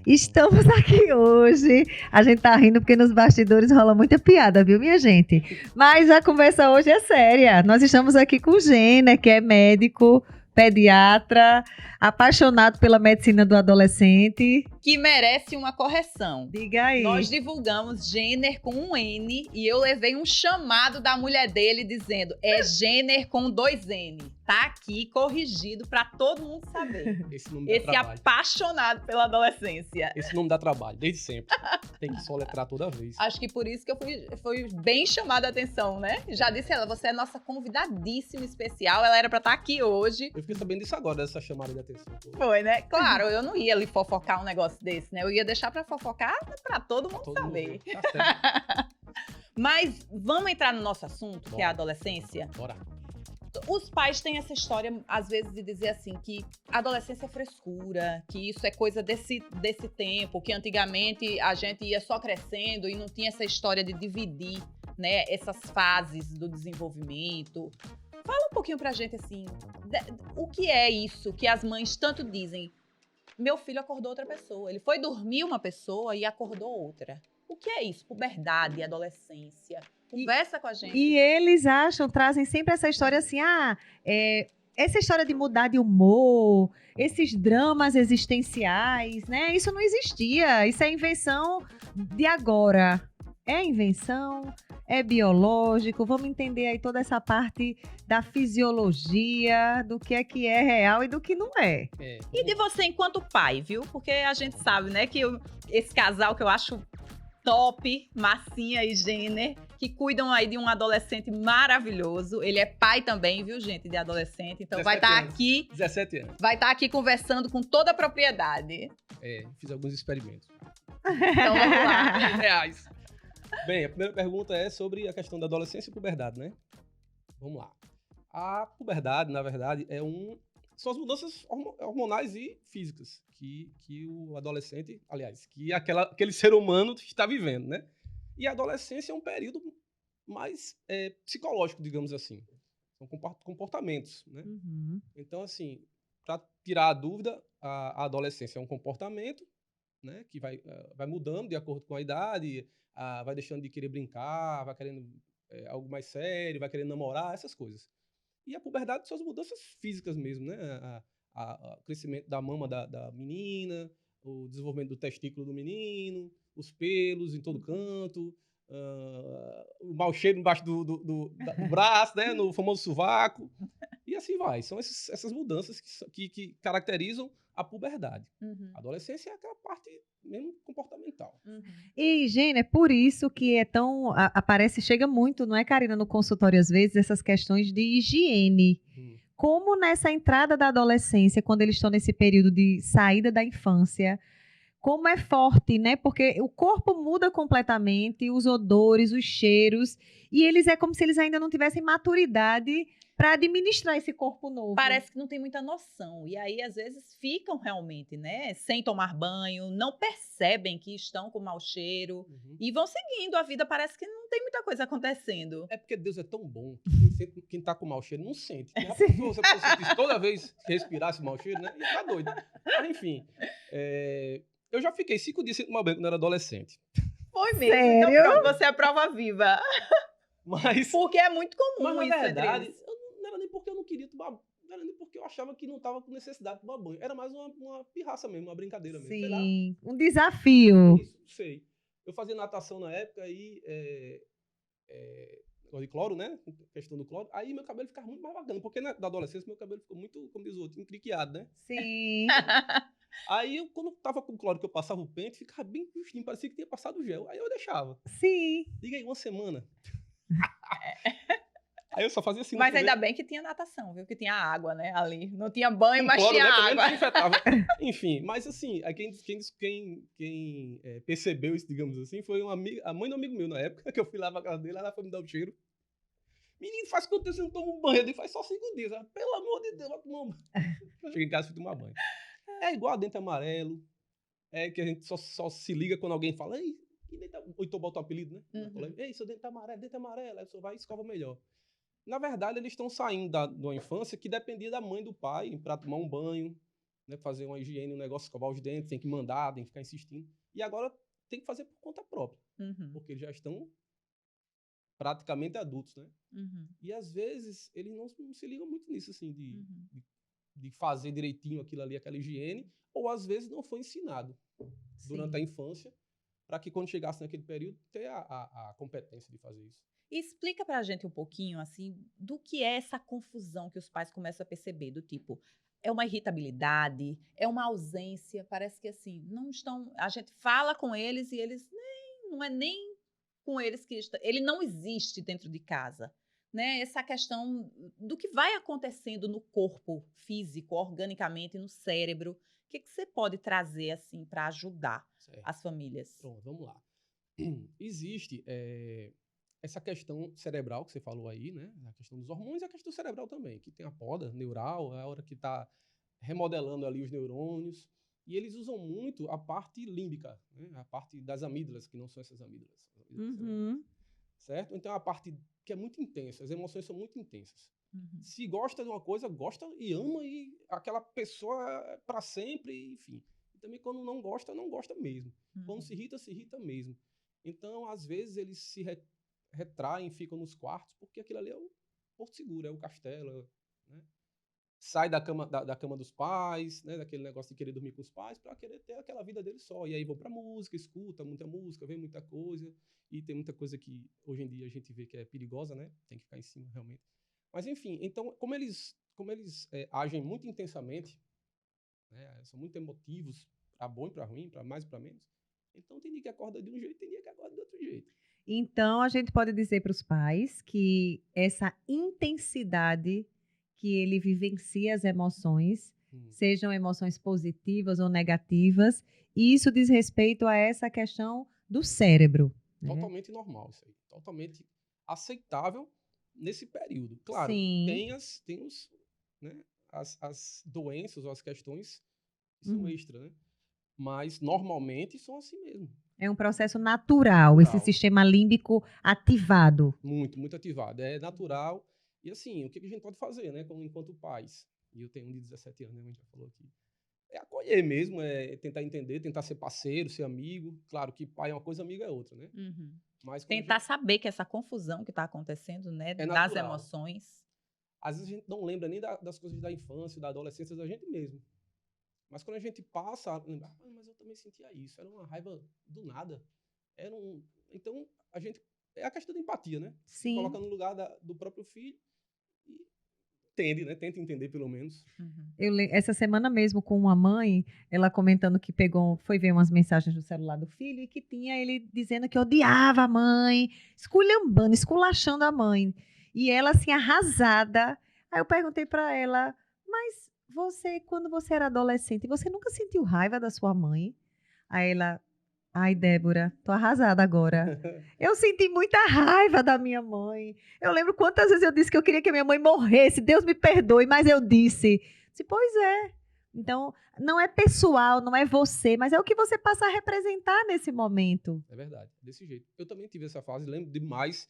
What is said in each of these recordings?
Estamos aqui hoje. A gente tá rindo porque nos bastidores rola muita piada, viu, minha gente? Mas a conversa hoje é séria. Nós estamos aqui com o Gêner, que é médico, pediatra, apaixonado pela medicina do adolescente. Que merece uma correção. Diga aí. Nós divulgamos Gêner com um N e eu levei um chamado da mulher dele dizendo é Gêner com 2 N. Tá aqui corrigido pra todo mundo saber. Esse nome dá Esse trabalho. apaixonado pela adolescência. Esse nome dá trabalho, desde sempre. Tem que soletrar toda vez. Acho que por isso que eu fui bem chamada a atenção, né? Já disse ela, você é nossa convidadíssima especial. Ela era pra estar aqui hoje. Eu fiquei sabendo disso agora, dessa chamada de atenção. Foi, né? Claro, eu não ia ali fofocar um negócio desse, né? Eu ia deixar pra fofocar pra todo mundo saber. Tá certo. Mas vamos entrar no nosso assunto, que é a adolescência? Bora. Os pais têm essa história, às vezes, de dizer assim, que a adolescência é frescura, que isso é coisa desse tempo, que antigamente a gente ia só crescendo e não tinha essa história de dividir, né, essas fases do desenvolvimento. Fala um pouquinho pra gente, assim, o que é isso que as mães tanto dizem? Meu filho acordou outra pessoa, ele foi dormir uma pessoa e acordou outra. O que é isso? Puberdade, adolescência. Conversa com a gente. E eles trazem sempre essa história assim, essa história de mudar de humor, esses dramas existenciais, né? Isso não existia, isso é invenção de agora. É invenção, é biológico, vamos entender aí toda essa parte da fisiologia, do que é real e do que não é. E de você enquanto pai, viu? Porque a gente sabe, né, que esse casal que eu acho top, Massinha e Gêner, que cuidam aí de um adolescente maravilhoso. Ele é pai também, viu, gente, de adolescente. Então vai estar aqui. 17 anos. Vai estar aqui conversando com toda a propriedade. Fiz alguns experimentos. Então vamos lá. Reais. Bem, a primeira pergunta é sobre a questão da adolescência e puberdade, né? Vamos lá. A puberdade, na verdade, são as mudanças hormonais e físicas que o adolescente, aliás, que aquele ser humano está vivendo, né? E a adolescência é um período mais psicológico, digamos assim. São comportamentos, né? Uhum. Então, assim, para tirar a dúvida, a adolescência é um comportamento, né, que vai mudando de acordo com a idade, vai deixando de querer brincar, vai querendo algo mais sério, vai querendo namorar, essas coisas. E a puberdade são as mudanças físicas mesmo, né? O crescimento da mama da menina, o desenvolvimento do testículo do menino, os pelos em todo canto, o mau cheiro embaixo do braço, né? No famoso sovaco. E assim vai. São essas mudanças que caracterizam a puberdade. Uhum. A adolescência é aquela parte mesmo comportamental. Uhum. E, Gêner, é por isso que é tão... chega muito, não é, Karina, no consultório às vezes, essas questões de higiene. Como nessa entrada da adolescência, quando eles estão nesse período de saída da infância, como é forte, né? Porque o corpo muda completamente, os odores, os cheiros, e é como se eles ainda não tivessem maturidade para administrar esse corpo novo. Parece que não tem muita noção. E aí, às vezes, ficam realmente, né? Sem tomar banho, não percebem que estão com mau cheiro e vão seguindo. A vida parece que não tem muita coisa acontecendo. É porque Deus é tão bom que quem tá com mau cheiro não sente. Se você sentisse toda vez que respirasse mau cheiro, né? Ia ficar doido. Mas, enfim, eu já fiquei 5 dias sem tomar banho quando era adolescente. Foi mesmo. Sério? Então, pronto, você é a prova viva. Mas, Porque é muito comum na isso verdade, entre eles. não era nem porque eu não queria tomar banho. Não era nem porque eu achava que não tava com necessidade de tomar banho. Era mais uma pirraça mesmo, uma brincadeira mesmo. Sei lá. Sim, um desafio. Isso, não sei. Eu fazia natação na época e negócio de cloro, né? Questão do cloro. Aí meu cabelo ficava muito mais bacana, porque na adolescência meu cabelo ficou muito, como diz o outro, encriquiado, né? Sim. Aí quando tava com cloro que eu passava o pente, ficava bem justinho, parecia que tinha passado gel. Aí eu deixava. Sim. Liga aí, uma semana. Aí eu só fazia assim. Mas ainda bem que tinha natação, viu? Que tinha água, né? Ali. Não tinha banho, com mas cloro, tinha né? Pelo menos água. desinfetava. Enfim, mas assim, aí quem percebeu isso, digamos assim, foi a mãe do amigo meu na época, que eu fui lá pra casa dele, ela foi me dar o cheiro. Menino, faz quanto tempo você não toma um banho? Ele faz só 5 dias. Ela, pelo amor de Deus, vai tomar um banho. Cheguei em casa e fui tomar banho. É igual a dente amarelo, que a gente só se liga quando alguém fala, ei, que dente, ou então bota um apelido, né? Ei, seu dente tá amarelo, dente amarelo. Aí você vai e escova melhor. Na verdade, eles estão saindo de uma infância que dependia da mãe e do pai para tomar um banho, né, fazer uma higiene, um negócio, escovar os dentes, tem que mandar, tem que ficar insistindo. E agora tem que fazer por conta própria, porque eles já estão praticamente adultos, né? E às vezes eles não se ligam muito nisso, assim, de fazer direitinho aquilo ali, aquela higiene, ou às vezes não foi ensinado durante a infância, para que quando chegasse naquele período, ter a competência de fazer isso. E explica pra gente um pouquinho, assim, do que é essa confusão que os pais começam a perceber, do tipo, é uma irritabilidade, é uma ausência, parece que, assim, não estão... A gente fala com eles e eles não é nem com eles que... Ele não existe dentro de casa, né? Essa questão do que vai acontecendo no corpo físico, organicamente, no cérebro. O que você pode trazer, assim, para ajudar as famílias? Pronto, vamos lá. Existe essa questão cerebral que você falou aí, né? A questão dos hormônios e a questão cerebral também, que tem a poda neural, é a hora que está remodelando ali os neurônios. E eles usam muito a parte límbica, né? A parte das amígdalas, que não são essas amígdalas. Certo? Então é a parte que é muito intensa, as emoções são muito intensas. Se gosta de uma coisa, gosta e ama e aquela pessoa para sempre, enfim. E também quando não gosta, não gosta mesmo. Quando se irrita mesmo. Então, às vezes, eles se retraem, ficam nos quartos, porque aquilo ali é o porto seguro, é o castelo, né? Sai da cama dos pais, né? Daquele negócio de querer dormir com os pais, para querer ter aquela vida dele só. E aí vão para música, escuta muita música, vê muita coisa. E tem muita coisa que hoje em dia a gente vê que é perigosa, né? Tem que ficar em cima, realmente. Mas, enfim, então, como eles agem muito intensamente, né? São muito emotivos, para bom e para ruim, para mais e para menos, então tem dia que acorda de um jeito, tem dia que acorda de outro jeito. Então, a gente pode dizer para os pais que essa intensidade que ele vivencia as emoções, sejam emoções positivas ou negativas, e isso diz respeito a essa questão do cérebro. Né? Totalmente normal isso aí. Totalmente aceitável nesse período. Claro, Sim. as doenças ou as questões que são extra, né? Mas normalmente são assim mesmo. É um processo natural, esse sistema límbico ativado. Muito, muito ativado. É natural. E assim, o que a gente pode fazer, né? Enquanto pais, e eu tenho um de 17 anos, né? A gente já falou aqui. É acolher mesmo, é tentar entender, tentar ser parceiro, ser amigo. Claro que pai é uma coisa, amigo é outra, né? Mas tentar saber que essa confusão que está acontecendo, né? Das emoções. Às vezes a gente não lembra nem das coisas da infância, da adolescência da gente mesmo. Mas quando a gente passa a lembrar, mas eu também sentia isso, era uma raiva do nada. Então, a gente... É a questão da empatia, né? Sim. Se coloca no lugar do próprio filho e entende, né? Tenta entender, pelo menos. Essa semana mesmo, com uma mãe, ela comentando que foi ver umas mensagens no celular do filho e que tinha ele dizendo que odiava a mãe, esculhambando, esculachando a mãe. E ela, assim, arrasada. Aí eu perguntei para ela, mas você, quando você era adolescente, você nunca sentiu raiva da sua mãe? Aí ela, ai, Débora, tô arrasada agora. Eu senti muita raiva da minha mãe. Eu lembro quantas vezes eu disse que eu queria que a minha mãe morresse, Deus me perdoe, mas eu disse, pois é. Então, não é pessoal, não é você, mas é o que você passa a representar nesse momento. É verdade, desse jeito. Eu também tive essa fase, lembro demais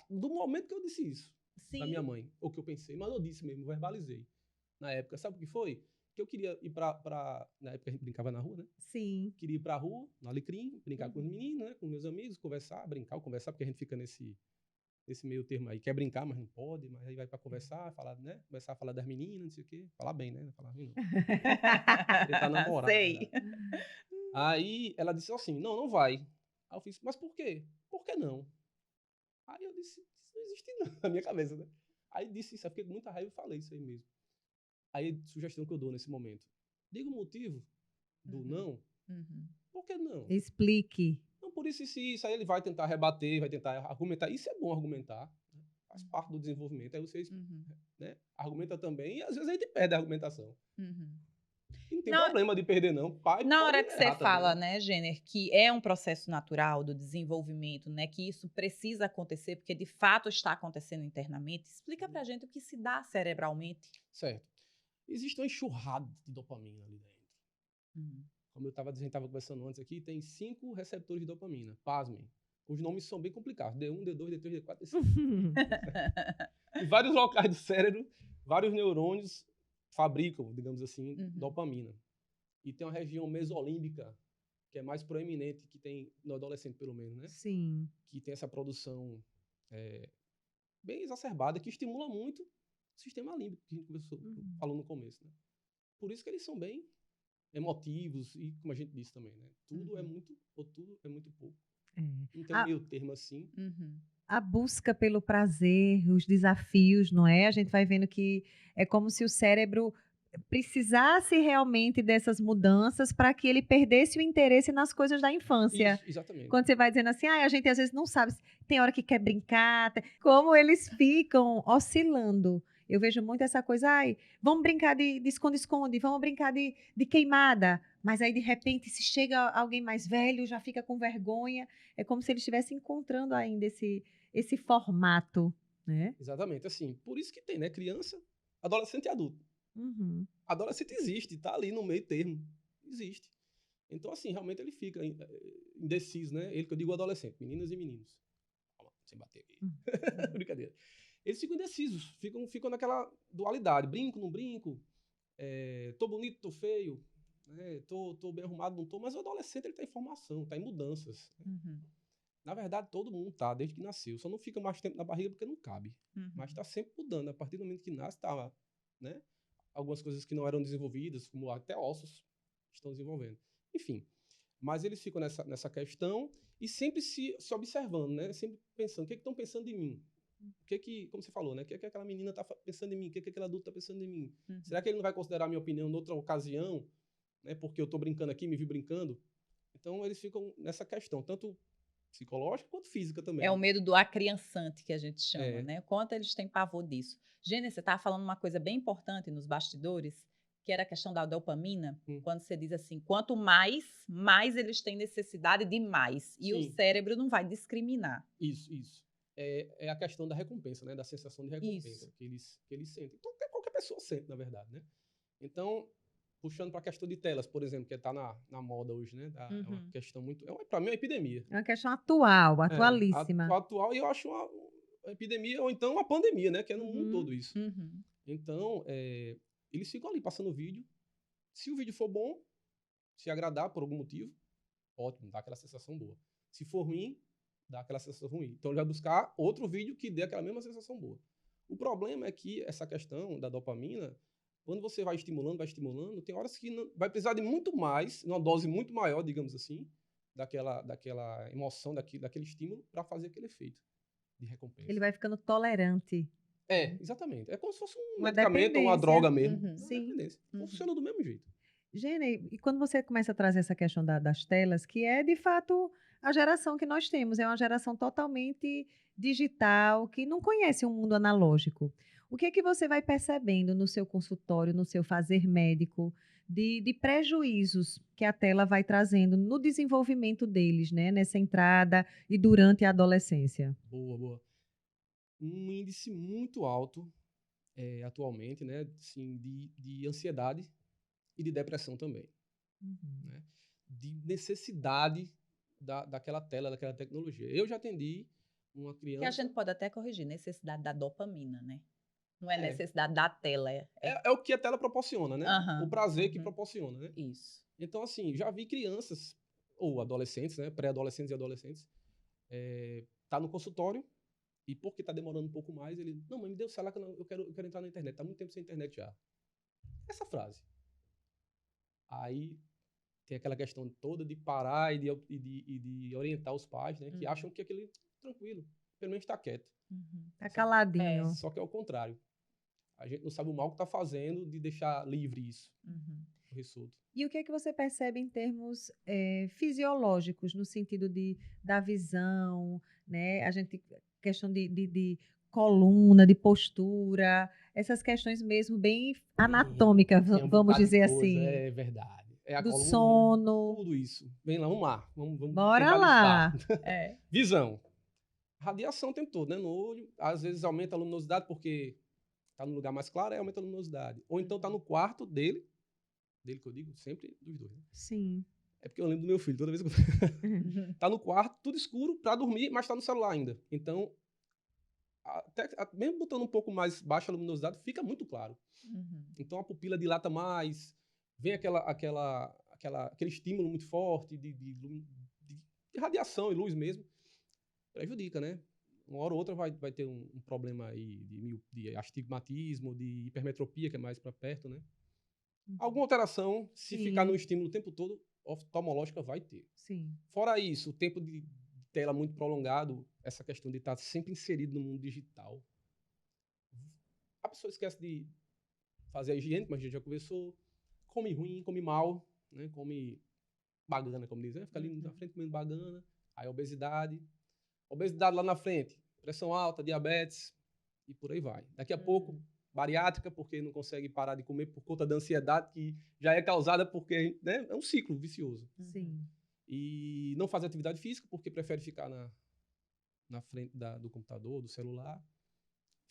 do momento que eu disse isso. Da minha mãe, ou que eu pensei, mas eu disse mesmo, verbalizei. Na época, sabe o que foi? Que eu queria ir na época a gente brincava na rua, né? Sim. Queria ir pra rua, no Alecrim, brincar com os meninos, né? Com meus amigos, conversar, porque a gente fica nesse meio termo aí. Quer brincar, mas não pode, mas aí vai pra conversar, falar, né? Começar a falar das meninas, não sei o quê. Falar bem, né? Não falar ruim, não. Tentar namorar. Sei. Né? Aí ela disse assim, não vai. Aí eu fiz, mas por quê? Por que não? Aí eu disse, isso não existe não, na minha cabeça, né? Aí disse isso, eu fiquei com muita raiva e falei isso aí mesmo. Aí, sugestão que eu dou nesse momento. Diga o motivo do não. Por que não? Explique. Não, por isso e isso. Aí ele vai tentar rebater, vai tentar argumentar. Isso é bom argumentar. Né? Faz parte do desenvolvimento. Aí vocês né, argumentam também e às vezes a gente perde a argumentação. E não tem problema de perder, não. Pai na hora que você fala, também, né, Jenner, que é um processo natural do desenvolvimento, né, que isso precisa acontecer, porque de fato está acontecendo internamente, explica pra gente o que se dá cerebralmente. Certo. Existe uma enxurrada de dopamina ali dentro. Como eu estava conversando antes aqui, tem 5 receptores de dopamina. Pasmem. Os nomes são bem complicados. D1, D2, D3, D4, D5. Em vários locais do cérebro, vários neurônios fabricam, digamos assim, Uhum. dopamina. E tem uma região mesolímbica, que é mais proeminente, que tem no adolescente, pelo menos, né? Sim. Que tem essa produção bem exacerbada, que estimula muito o sistema límbico, que a gente falou no começo, né? Por isso que eles são bem emotivos e, como a gente disse também, né? Tudo é muito, ou tudo é muito pouco. É. Não tem um meio termo assim. A busca pelo prazer, os desafios, não é? A gente vai vendo que é como se o cérebro precisasse realmente dessas mudanças para que ele perdesse o interesse nas coisas da infância. Isso, exatamente. Quando você vai dizendo assim, a gente às vezes não sabe, tem hora que quer brincar, como eles ficam oscilando. Eu vejo muito essa coisa, vamos brincar de esconde-esconde, vamos brincar de queimada. Mas aí, de repente, se chega alguém mais velho, já fica com vergonha. É como se eles estivessem encontrando ainda esse formato, né? Exatamente, assim, por isso que tem, né? Criança, adolescente e adulto. Uhum. Adolescente existe, tá ali no meio termo. Existe. Então, assim, realmente ele fica indeciso, né? Ele que eu digo adolescente, meninas e meninos. Calma, sem bater aqui. Brincadeira. Eles ficam indecisos, ficam naquela dualidade. Brinco, não brinco, tô bonito, tô feio, né? Tô bem arrumado, não tô. Mas o adolescente, ele tá em formação, tá em mudanças. Na verdade, todo mundo tá, desde que nasceu. Só não fica mais tempo na barriga porque não cabe. Mas tá sempre mudando. A partir do momento que nasce, tá, né? Algumas coisas que não eram desenvolvidas, como até ossos, estão desenvolvendo. Enfim, mas eles ficam nessa questão e sempre se observando, né? Sempre pensando, o que estão pensando de mim? Como você falou, né? O que aquela menina está pensando em mim? O que aquele adulto está pensando em mim? Será que ele não vai considerar a minha opinião em outra ocasião? Né? Porque eu estou brincando aqui, me vi brincando? Então, eles ficam nessa questão, tanto psicológica quanto física também. É o medo do acriançante, que a gente chama, né? Quanto eles têm pavor disso. Gênesis, você estava falando uma coisa bem importante nos bastidores, que era a questão da dopamina, quando você diz assim, quanto mais eles têm necessidade de mais. E o cérebro não vai discriminar. Isso. É a questão da recompensa, né? Da sensação de recompensa que eles sentem. Então, qualquer pessoa sente, na verdade, né? Então, puxando para a questão de telas, por exemplo, que está na moda hoje, né? É uma questão muito... Para mim, é uma epidemia. É uma questão atualíssima. Atual, e eu acho uma epidemia, ou então uma pandemia, né? Que é no mundo todo isso. Então, eles ficam ali passando o vídeo. Se o vídeo for bom, se agradar por algum motivo, ótimo, dá aquela sensação boa. Se for ruim, dá aquela sensação ruim. Então, ele vai buscar outro vídeo que dê aquela mesma sensação boa. O problema é que essa questão da dopamina, quando você vai estimulando, tem horas que vai precisar de muito mais, uma dose muito maior, digamos assim, daquela emoção, daquele estímulo, para fazer aquele efeito de recompensa. Ele vai ficando tolerante. Exatamente. É como se fosse um Uma medicamento ou uma droga mesmo. Sim. Dependência. Funciona do mesmo jeito. Gene, e quando você começa a trazer essa questão das telas, que é de fato a geração que nós temos, é uma geração totalmente digital, que não conhece o mundo analógico. O que é que você vai percebendo no seu consultório, no seu fazer médico, de prejuízos que a tela vai trazendo no desenvolvimento deles, né? Nessa entrada e durante a adolescência? Boa. Um índice muito alto atualmente, né? Assim, de ansiedade e de depressão também. Né? De necessidade daquela tela, daquela tecnologia. Eu já atendi uma criança... Que a gente pode até corrigir, necessidade da dopamina, né? Não é necessidade da tela. É o que a tela proporciona, né? O prazer que proporciona, né? Isso. Então, assim, já vi crianças, ou adolescentes, né? Pré-adolescentes e adolescentes, tá no consultório, e porque tá demorando um pouco mais, ele... Não, mãe, me dê o celular que eu quero entrar na internet. Tá muito tempo sem internet já. Essa frase. Aí tem aquela questão toda de parar e de orientar os pais, né? Que acham que aquele tranquilo, pelo menos está quieto. Tá caladinho. Só que é o contrário. A gente não sabe o mal que está fazendo de deixar livre isso. O ressolto. E o que é que você percebe em termos fisiológicos, no sentido da visão, né? Questão de coluna, de postura, essas questões mesmo bem anatômicas, vamos dizer assim. É verdade. É a do coluna, sono. Tudo isso. Vem lá, vamos lá. Vamos Bora lá. Visão. Radiação o tempo todo, né? No olho. Às vezes aumenta a luminosidade porque está no lugar mais claro, aí aumenta a luminosidade. Ou então está no quarto dele que eu digo, sempre dos dois. Né? Sim. É porque eu lembro do meu filho, toda vez que eu... Tá no quarto, tudo escuro, para dormir, mas tá no celular ainda. Então, mesmo botando um pouco mais baixa luminosidade, fica muito claro. Então a pupila dilata mais, vem aquele estímulo muito forte de radiação e luz mesmo, prejudica, né? Uma hora ou outra vai ter um problema aí de astigmatismo, de hipermetropia, que é mais para perto, né? Alguma alteração, se ficar no estímulo o tempo todo, oftalmológica vai ter. Sim. Fora isso, o tempo de tela muito prolongado, essa questão de estar sempre inserido no mundo digital. A pessoa esquece de fazer a higiene, como a gente já conversou, come ruim, come mal, né? Come bagana, como dizem, fica ali na frente comendo bagana, aí obesidade lá na frente, pressão alta, diabetes e por aí vai. Daqui a pouco, bariátrica, porque não consegue parar de comer por conta da ansiedade que já é causada porque, né, é um ciclo vicioso. Sim. E não faz atividade física porque prefere ficar na frente do computador, do celular.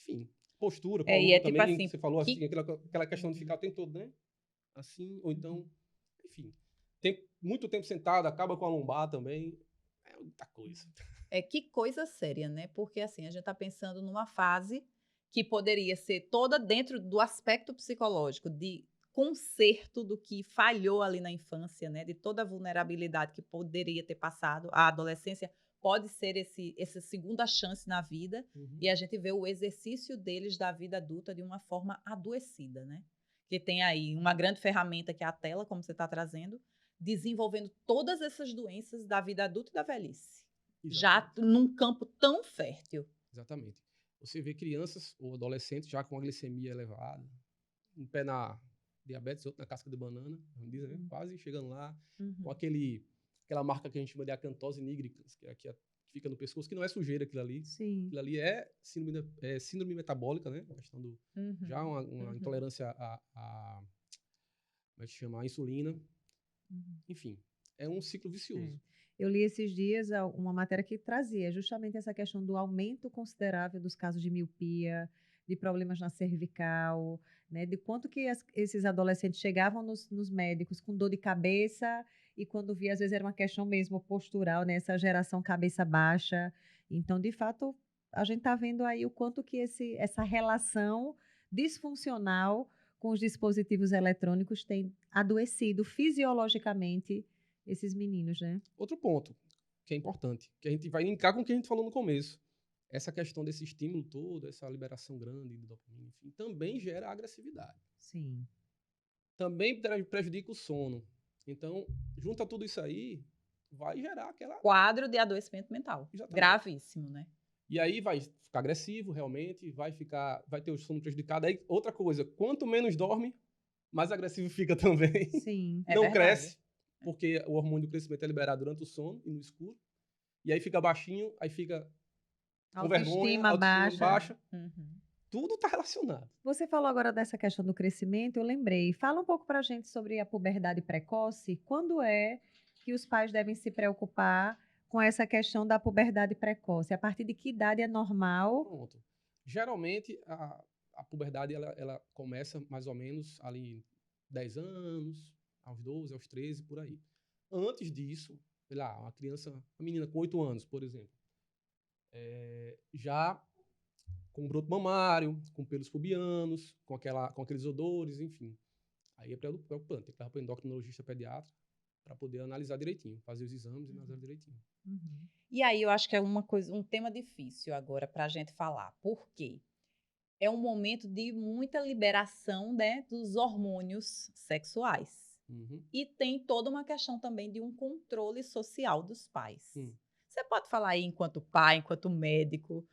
Enfim, postura, coluna e é também, tipo assim, você falou assim, aquela questão de ficar o tempo todo, né? Assim, ou então, enfim, muito tempo sentado, acaba com a lombar também, é muita coisa. Que coisa séria, né? Porque assim, a gente está pensando numa fase que poderia ser toda dentro do aspecto psicológico, de conserto do que falhou ali na infância, né? De toda a vulnerabilidade que poderia ter passado. A adolescência pode ser essa segunda chance na vida, e a gente vê o exercício deles da vida adulta de uma forma adoecida, né? Que tem aí uma grande ferramenta que é a tela, como você está trazendo, desenvolvendo todas essas doenças da vida adulta e da velhice. Exatamente. Já num campo tão fértil. Exatamente. Você vê crianças ou adolescentes já com a glicemia elevada, um pé na diabetes, outro na casca de banana, dizem, né? Quase chegando lá, com aquela marca que a gente chama de acantose nigricans, que é que fica no pescoço, que não é sujeira aquilo ali. Sim. Aquilo ali é síndrome metabólica, né? A questão do já uma intolerância como é que chama? A insulina. Enfim, é um ciclo vicioso. Eu li esses dias uma matéria que trazia justamente essa questão do aumento considerável dos casos de miopia, de problemas na cervical, né, de quanto que esses adolescentes chegavam nos médicos com dor de cabeça e quando via, às vezes era uma questão mesmo postural, né, essa geração cabeça baixa. Então, de fato, a gente está vendo aí o quanto que essa relação disfuncional com os dispositivos eletrônicos tem adoecido fisiologicamente esses meninos, né? Outro ponto que é importante, que a gente vai linkar com o que a gente falou no começo. Essa questão desse estímulo todo, essa liberação grande de dopamina, enfim, também gera agressividade. Sim. Também prejudica o sono. Então, junta tudo isso aí, vai gerar aquela... Quadro de adoecimento mental. Exatamente. Gravíssimo, né? E aí vai ficar agressivo, realmente, vai ter o sono prejudicado. Aí, outra coisa, quanto menos dorme, mais agressivo fica também. Sim. Não cresce, porque o hormônio do crescimento é liberado durante o sono e no escuro. E aí fica baixinho, aí fica com vergonha, autoestima baixa. Tudo está relacionado. Você falou agora dessa questão do crescimento, eu lembrei. Fala um pouco para a gente sobre a puberdade precoce. Quando é que os pais devem se preocupar com essa questão da puberdade precoce? A partir de que idade é normal? Pronto. Geralmente, a puberdade ela começa mais ou menos ali 10 anos, aos 12, aos 13, por aí. Antes disso, sei lá, uma menina com 8 anos, por exemplo, já com broto mamário, com pelos pubianos, com aqueles odores, enfim. Aí é preocupante, tem que levar para o endocrinologista pediatra para poder analisar direitinho, fazer os exames e analisar direitinho. E aí eu acho que é um tema difícil agora para a gente falar. Por quê? É um momento de muita liberação, né, dos hormônios sexuais. E tem toda uma questão também de um controle social dos pais. Você pode falar aí, enquanto pai, enquanto médico,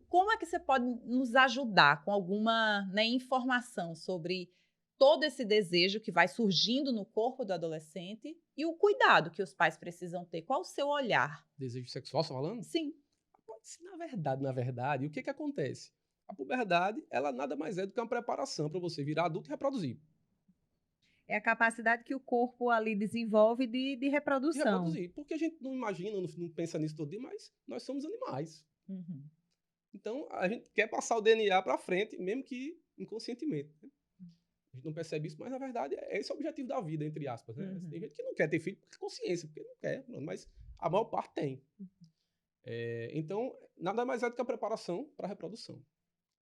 como é que você pode nos ajudar com alguma, né, informação sobre todo esse desejo que vai surgindo no corpo do adolescente e o cuidado que os pais precisam ter? Qual o seu olhar? Desejo sexual, você tá falando? Sim. Na verdade, o que acontece? A puberdade, ela nada mais é do que uma preparação para você virar adulto e reproduzir. É a capacidade que o corpo ali desenvolve de reprodução. De reproduzir. Porque a gente não imagina, não pensa nisso todo dia, mas nós somos animais. Então, a gente quer passar o DNA para frente, mesmo que inconscientemente. Né? A gente não percebe isso, mas na verdade esse é o objetivo da vida, entre aspas. Né? Tem gente que não quer ter filho por consciência, porque não quer, mas a maior parte tem. Então, nada mais é do que a preparação para a reprodução.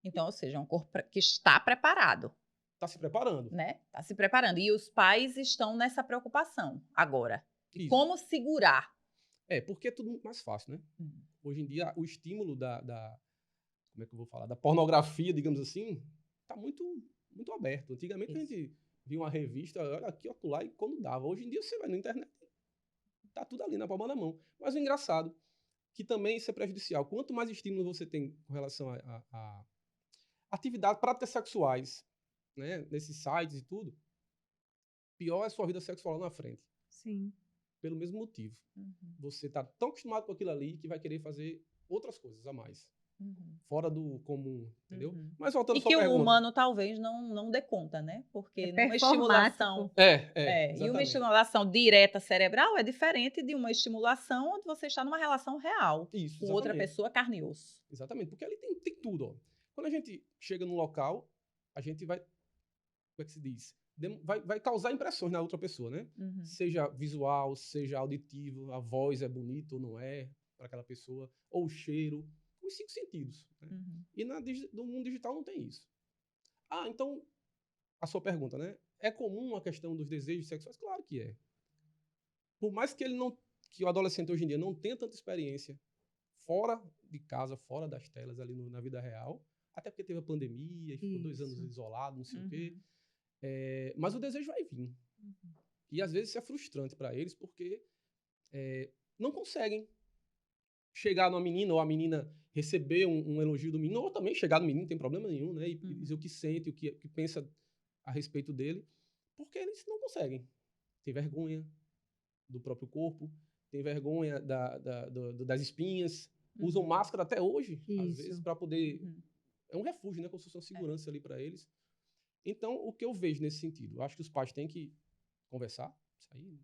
Então, ou seja, é um corpo que está preparado, Está se preparando. né? Está se preparando. E os pais estão nessa preocupação agora. E Isso. como segurar? Porque é tudo muito mais fácil, né? Uhum. Hoje em dia, o estímulo como é que eu vou falar? Da pornografia, digamos assim, está muito, muito aberto. Antigamente Isso. a gente via uma revista, olha aqui, olha lá, e quando dava. Hoje em dia você vai na internet, tá tudo ali na palma da mão. Mas o engraçado, que também isso é prejudicial. Quanto mais estímulo você tem com relação a atividades, práticas sexuais, né, nesses sites e tudo, pior é a sua vida sexual lá na frente. Sim. Pelo mesmo motivo. Uhum. Você está tão acostumado com aquilo ali que vai querer fazer outras coisas a mais. Uhum. Fora do comum, entendeu? Uhum. Mas voltando à E sua que o pergunta. humano talvez não dê conta, né? Porque É numa performático. estimulação... E uma Exatamente. estimulação direta cerebral é diferente de uma estimulação onde você está numa relação real Isso, com outra exatamente. pessoa, carne e osso. Exatamente, porque ali tem tudo. Ó. Quando a gente chega num local, a gente vai, como é que se diz? Vai causar impressões na outra pessoa, né? Uhum. Seja visual, seja auditivo, a voz é bonita ou não é para aquela pessoa, ou o cheiro, os 5 sentidos. Né? Uhum. E no mundo digital não tem isso. Então, a sua pergunta, né? É comum a questão dos desejos sexuais? Claro que é. Por mais que que o adolescente hoje em dia não tenha tanta experiência fora de casa, fora das telas, ali na vida real, até porque teve a pandemia, e ficou 2 anos isolado, não sei o quê. Mas o desejo vai vir. Uhum. E às vezes isso é frustrante para eles, porque não conseguem chegar numa menina, ou a menina receber um elogio do menino, ou também chegar no menino, não tem problema nenhum, né? E dizer o que sente, o que pensa a respeito dele, porque eles não conseguem. Tem vergonha do próprio corpo, tem vergonha das espinhas, usam máscara até hoje, às vezes, para poder... É um refúgio, né? Como se fosse uma segurança ali para eles. Então, o que eu vejo nesse sentido? Eu acho que os pais têm que conversar, isso aí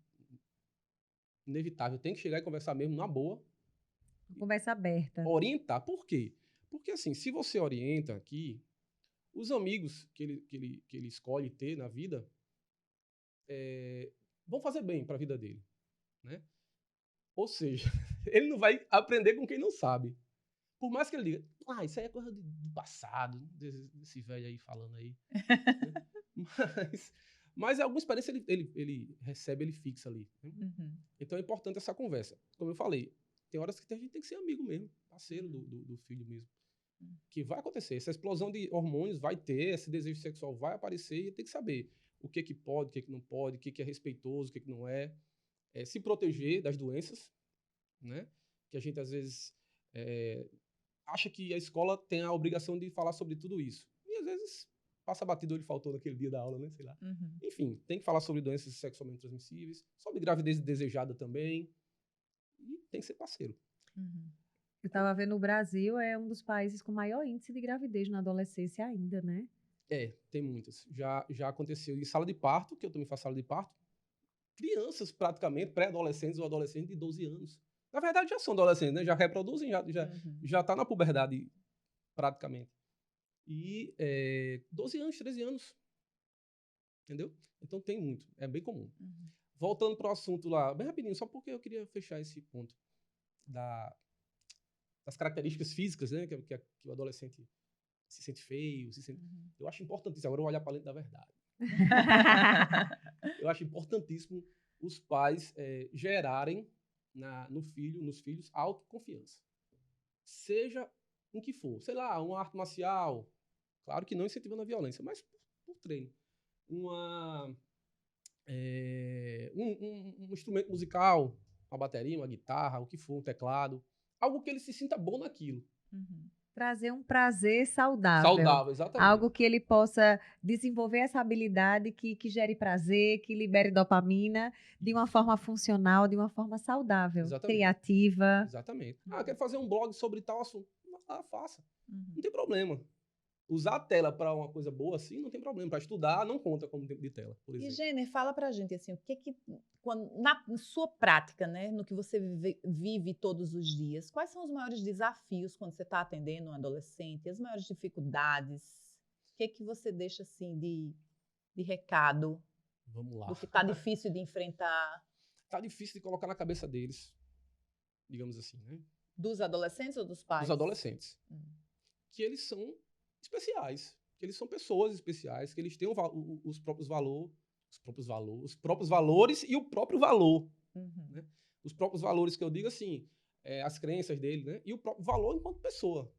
inevitável, tem que chegar e conversar mesmo na boa. Conversa aberta. Orientar. Por quê? Porque, assim, se você orienta aqui, os amigos que ele escolhe ter na vida vão fazer bem para a vida dele, né? Ou seja, ele não vai aprender com quem não sabe. Por mais que ele diga, isso aí é coisa do passado, desse velho aí falando aí. Mas alguma experiência ele recebe, ele fixa ali. Né? Uhum. Então é importante essa conversa. Como eu falei, tem horas que a gente tem que ser amigo mesmo, parceiro do filho mesmo. Que vai acontecer. Essa explosão de hormônios vai ter, esse desejo sexual vai aparecer e tem que saber o que pode, o que não pode, o que é respeitoso, o que não é. Se proteger das doenças, né? Que a gente às vezes acha que a escola tem a obrigação de falar sobre tudo isso. E às vezes passa batido, ele faltou naquele dia da aula, né? Sei lá. Uhum. Enfim, tem que falar sobre doenças sexualmente transmissíveis, sobre gravidez desejada também. E tem que ser parceiro. Uhum. Eu estava vendo o Brasil é um dos países com maior índice de gravidez na adolescência ainda, né? Tem muitas. Já aconteceu em sala de parto, que eu também faço sala de parto. Crianças, praticamente, pré-adolescentes ou adolescentes de 12 anos. Na verdade, já são adolescentes, né? Já reproduzem, já tá na puberdade, praticamente. E 12 anos, 13 anos. Entendeu? Então tem muito. É bem comum. Uhum. Voltando para o assunto lá, bem rapidinho, só porque eu queria fechar esse ponto das características físicas, né? Que o adolescente se sente feio, Eu acho importantíssimo. Agora eu vou olhar para dentro da verdade. Eu acho importantíssimo os pais gerarem nos filhos autoconfiança. Seja em que for. Sei lá, uma arte marcial. Claro que não incentivando a violência, mas por treino. Um instrumento musical, uma bateria, uma guitarra, o que for, um teclado. Algo que ele se sinta bom naquilo. Uhum. Trazer um prazer saudável. Saudável, exatamente. Algo que ele possa desenvolver essa habilidade que gere prazer, que libere dopamina de uma forma funcional, de uma forma saudável, Exatamente. criativa. Exatamente. Quer fazer um blog sobre tal assunto? Faça. Uhum. Não tem problema. Usar a tela para uma coisa boa assim, não tem problema. Para estudar, não conta como tempo de tela, por exemplo. E, Jenner, fala pra gente, assim, o que na sua prática, né, no que você vive todos os dias, quais são os maiores desafios quando você está atendendo um adolescente, as maiores dificuldades? O que você deixa, assim, de recado? Vamos lá. Do que está difícil de enfrentar? Tá difícil de colocar na cabeça deles, digamos assim, né? Dos adolescentes ou dos pais? Dos adolescentes. Que eles são especiais, que eles são pessoas especiais, que eles têm os próprios valores e o próprio valor. Né? Os próprios valores que eu digo assim, as crenças dele, né? E o próprio valor enquanto pessoa.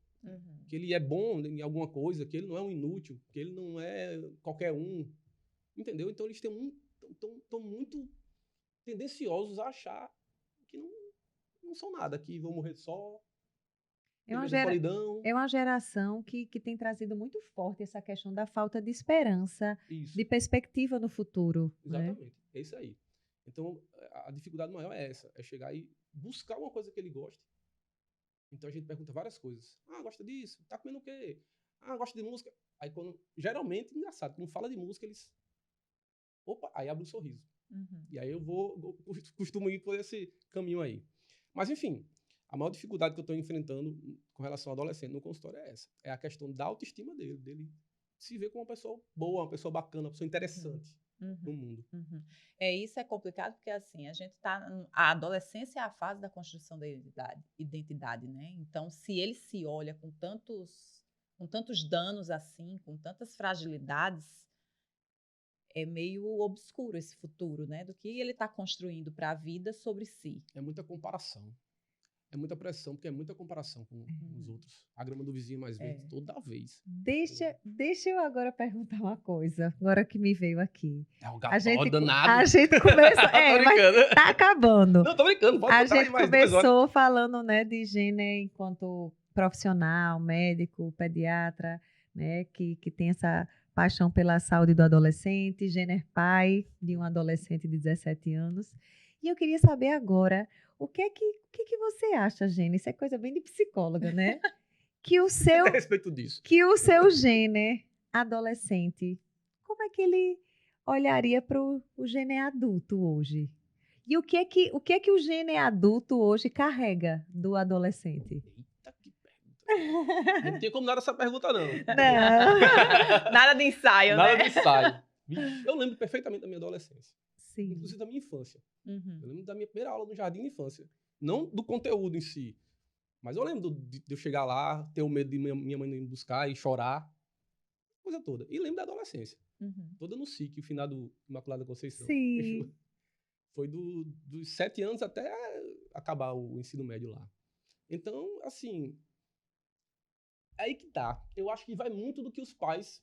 Que ele é bom em alguma coisa, que ele não é um inútil, que ele não é qualquer um. Entendeu? Então eles estão muito tendenciosos a achar que não são nada, que vão morrer só. É uma geração que tem trazido muito forte essa questão da falta de esperança, Isso. de perspectiva no futuro. Exatamente, né? é isso aí. Então, a dificuldade maior é essa, é chegar e buscar uma coisa que ele goste. Então, a gente pergunta várias coisas. Ah, gosta disso? Tá comendo o quê? Ah, gosta de música? Aí, geralmente, engraçado, quando fala de música, eles... Opa, aí abre um sorriso. E aí eu costumo ir por esse caminho aí. Mas, enfim, a maior dificuldade que eu estou enfrentando com relação ao adolescente no consultório é essa. É a questão da autoestima dele se ver como uma pessoa boa, uma pessoa bacana, uma pessoa interessante no mundo. Isso é complicado porque, assim, a adolescência é a fase da construção da identidade, né? Então, se ele se olha com tantos danos assim, com tantas fragilidades, é meio obscuro esse futuro, né? Do que ele está construindo para a vida sobre si. É muita comparação. É muita pressão, porque é muita comparação com os outros. A grama do vizinho mais verde toda vez. Deixa eu agora perguntar uma coisa, agora que me veio aqui. É o gato danado. A gente começou... mas tá acabando. Não, tô brincando. Pode a gente começou falando, né, de Jenner enquanto profissional, médico, pediatra, né, que tem essa paixão pela saúde do adolescente, Jenner pai de um adolescente de 17 anos. E eu queria saber agora, o que você acha, Jenner? Isso é coisa bem de psicóloga, né? Que o seu, a respeito disso. Que o seu Jenner adolescente, como é que ele olharia para o Jenner adulto hoje? E o que é que o Jenner adulto hoje carrega do adolescente? Eita, que pergunta. Não tinha como dar essa pergunta, não. Não. Nada de ensaio, Nada né? de ensaio. Eu lembro perfeitamente da minha adolescência. Sim. Inclusive da minha infância. Eu lembro da minha primeira aula no jardim de infância. Não do conteúdo em si. Mas eu lembro de eu chegar lá, ter o medo de minha mãe me buscar e chorar. Coisa toda. E lembro da adolescência. Toda no SIC, o final do Imaculada Conceição. Sim. Foi dos 7 anos até acabar o ensino médio lá. Então, assim, é aí que tá. Eu acho que vai muito do que os pais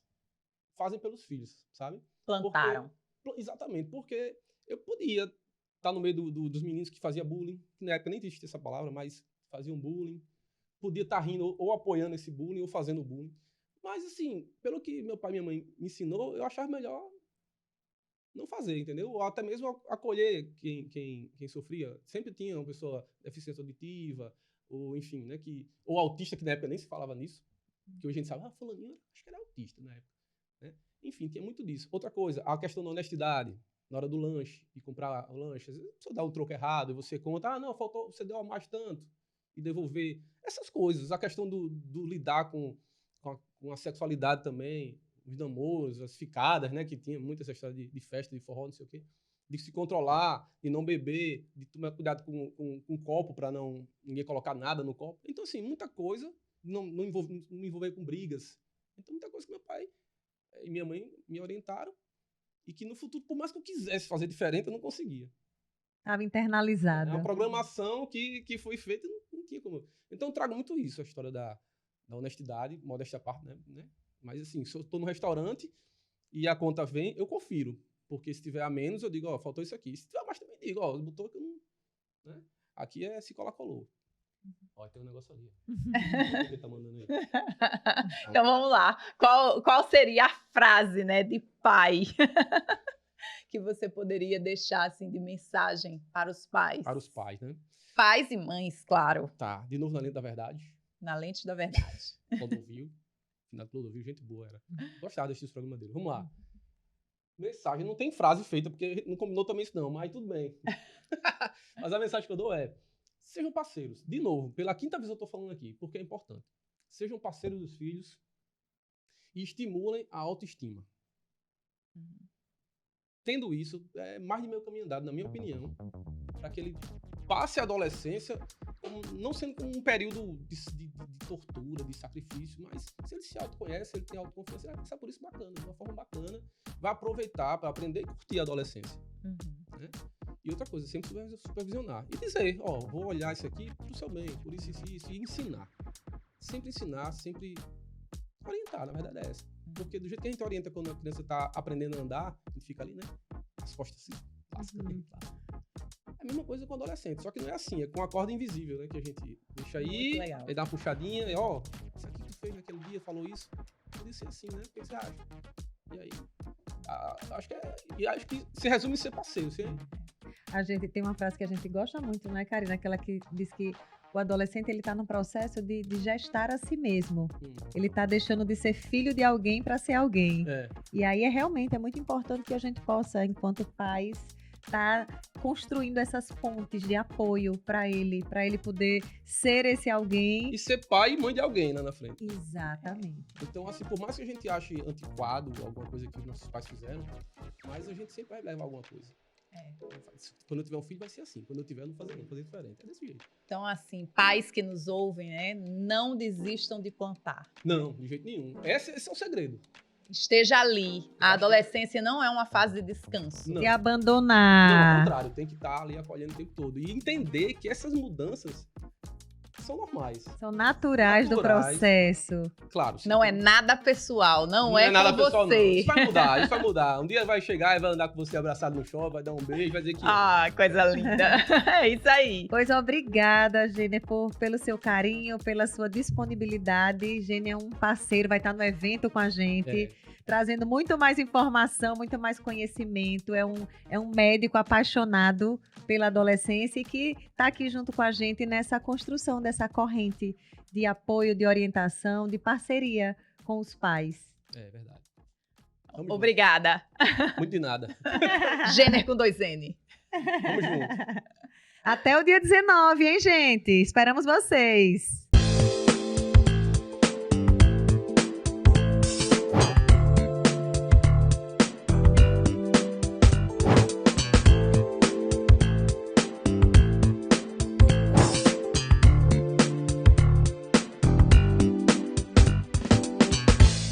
fazem pelos filhos, sabe? Plantaram. Exatamente, porque eu podia estar no meio dos meninos que faziam bullying, que na época nem existia essa palavra, mas faziam bullying. Podia estar rindo ou apoiando esse bullying ou fazendo bullying. Mas, assim, pelo que meu pai e minha mãe me ensinou, eu achava melhor não fazer, entendeu? Ou até mesmo acolher quem sofria. Sempre tinha uma pessoa deficiência auditiva, ou enfim, né? Ou autista, que na época nem se falava nisso. Que hoje a gente sabe, fulaninho, acho que era autista na época. Né? Enfim, tinha muito disso. Outra coisa, a questão da honestidade. Na hora do lanche, de comprar o lanche, às vezes a pessoa dá um troco errado e você conta, não, faltou, você deu a mais tanto, e devolver. Essas coisas, a questão do lidar com a sexualidade também, os namoros, as ficadas, né, que tinha muita essa história de festa, de forró, não sei o quê, de se controlar, de não beber, de tomar cuidado com o copo para ninguém colocar nada no copo. Então, assim, muita coisa, não me envolver com brigas. Então, muita coisa que meu pai e minha mãe me orientaram e que no futuro, por mais que eu quisesse fazer diferente, eu não conseguia. Estava internalizado. É uma programação que foi feita e não tinha como. Então, eu trago muito isso, a história da honestidade, modéstia à parte, né? Mas, assim, se eu estou no restaurante e a conta vem, eu confiro. Porque se tiver a menos, eu digo, faltou isso aqui. Se tiver a mais, também digo, botou que eu não... Né? Aqui é se colar, colou. Tem um negócio ali. Quem tá mandando aí? Então, vamos lá. Qual seria a frase, né, de pai que você poderia deixar, assim, de mensagem para os pais? Para os pais, né? Pais e mães, claro. Tá, de novo na lente da verdade. Na lente da verdade. Clodovil. Final de Clodovil, gente boa era. Gostava de assistir os programas dele. Vamos lá. Mensagem, não tem frase feita, porque não combinou também isso não, mas tudo bem. Mas a mensagem que eu dou é, sejam parceiros. De novo, pela quinta vez eu tô falando aqui, porque é importante. Sejam parceiros dos filhos e estimulem a autoestima. Tendo isso, é mais de meio caminho andado, na minha opinião, para que ele passe a adolescência não sendo como um período de tortura, de sacrifício, mas se ele se autoconhece, ele tem autoconfiança, ele vai passar por isso bacana, de uma forma bacana, vai aproveitar para aprender e curtir a adolescência. Né? E outra coisa, sempre supervisionar. E dizer, vou olhar isso aqui pro seu bem, por isso, e ensinar. Sempre ensinar, sempre orientar, na verdade é essa. Porque do jeito que a gente orienta quando a criança tá aprendendo a andar, a gente fica ali, né? As costas se lascam. É a mesma coisa com o adolescente, só que não é assim, é com a corda invisível, né? Que a gente deixa aí, aí dá uma puxadinha, e isso aqui que tu fez naquele dia, falou isso. Podia ser assim, né? O que você acha? E aí, acho que se resume em ser parceiro, sim. A gente tem uma frase que a gente gosta muito, né, Karina? Aquela que diz que o adolescente ele está no processo de gestar a si mesmo. Ele está deixando de ser filho de alguém para ser alguém. E aí realmente é muito importante que a gente possa, enquanto pais, estar construindo essas pontes de apoio para ele poder ser esse alguém. E ser pai e mãe de alguém lá na frente. Exatamente. Então, assim, por mais que a gente ache antiquado alguma coisa que os nossos pais fizeram, mas a gente sempre vai levar alguma coisa. Quando eu tiver um filho vai ser assim, quando eu tiver eu não fazer diferente, é desse jeito. Então assim, pais que nos ouvem, né, não desistam de plantar. Não, de jeito nenhum, esse é o segredo. Esteja ali, a adolescência não é uma fase de descanso. De abandonar. Não, ao contrário, tem que estar ali acolhendo o tempo todo e entender que essas mudanças são normais. São naturais do processo. Claro. Não é nada pessoal, não é nada pessoal, você. Não. Isso vai mudar. Um dia vai chegar e vai andar com você abraçado no shopping, vai dar um beijo, vai dizer que... coisa linda. É isso aí. Pois obrigada, Gêner, pelo seu carinho, pela sua disponibilidade. Gêner é um parceiro, vai estar no evento com a gente, trazendo muito mais informação, muito mais conhecimento. É um médico apaixonado pela adolescência e que está aqui junto com a gente nessa construção dessa corrente de apoio, de orientação, de parceria com os pais. É verdade. Obrigada. Muito de nada. Gêner com 2N. Vamos junto. Até o dia 19, hein, gente? Esperamos vocês.